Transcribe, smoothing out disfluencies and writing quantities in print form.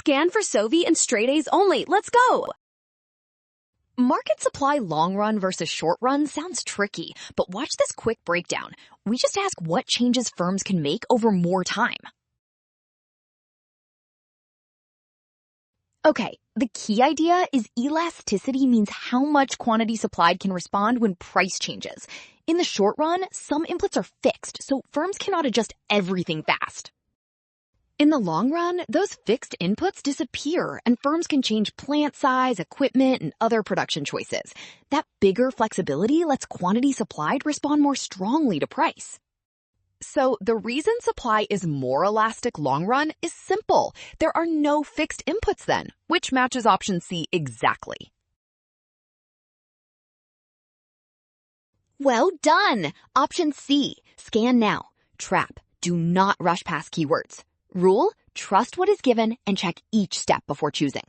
Scan for Sovi and straight A's only. Let's go! Market supply long run versus short run sounds tricky, but watch this quick breakdown. We just ask what changes firms can make over more time. Okay, the key idea is elasticity means how much quantity supplied can respond when price changes. In the short run, some inputs are fixed, so firms cannot adjust everything fast. In the long run, those fixed inputs disappear and firms can change plant size, equipment, and other production choices. That bigger flexibility lets quantity supplied respond more strongly to price. So the reason supply is more elastic long run is simple. There are no fixed inputs then, which matches option C exactly. Well done! Option C, scan now. Trap, do not rush past keywords. Rule, trust what is given and check each step before choosing.